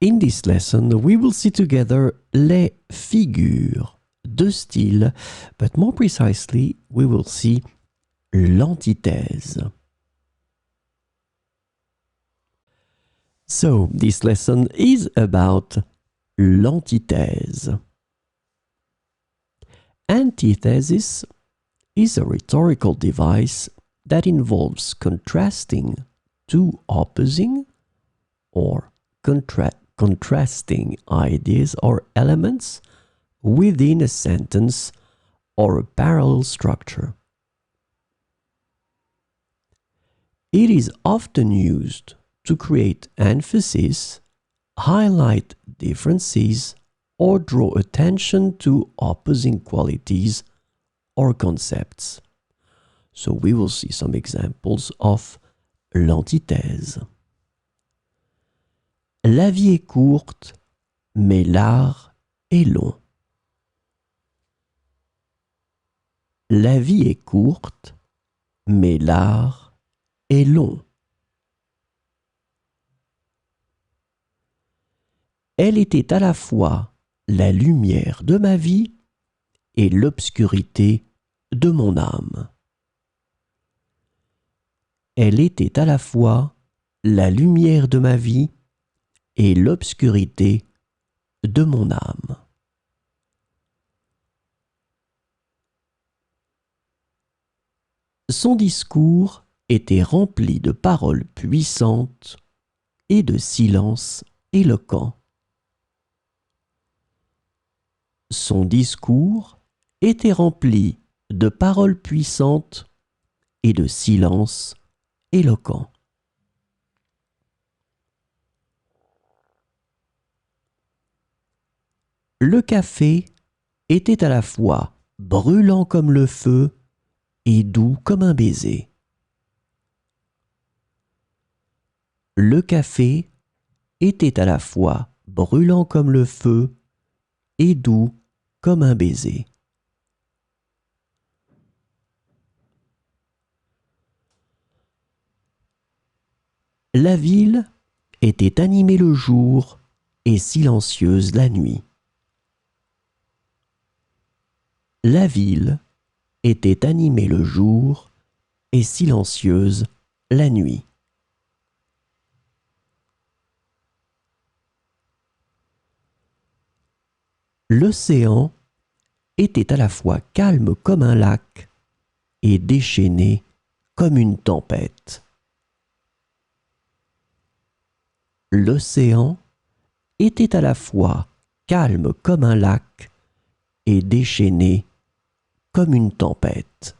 In this lesson, we will see together les figures de style, but more precisely, we will see l'antithèse. So, this lesson is about l'antithèse. Antithesis is a rhetorical device that involves contrasting two opposing or contrasting ideas or elements within a sentence or a parallel structure. It is often used to create emphasis, highlight differences, or draw attention to opposing qualities or concepts. So we will see some examples of l'antithèse. La vie est courte, mais l'art est long. La vie est courte, mais l'art est long. Elle était à la fois la lumière de ma vie et l'obscurité de mon âme. Elle était à la fois la lumière de ma vie et l'obscurité de mon âme. Son discours était rempli de paroles puissantes et de silences éloquents. Son discours était rempli de paroles puissantes et de silences éloquents. Le café était à la fois brûlant comme le feu et doux comme un baiser. Le café était à la fois brûlant comme le feu et doux comme un baiser. La ville était animée le jour et silencieuse la nuit. La ville était animée le jour et silencieuse la nuit. L'océan était à la fois calme comme un lac et déchaîné comme une tempête. L'océan était à la fois calme comme un lac et déchaîné comme une tempête.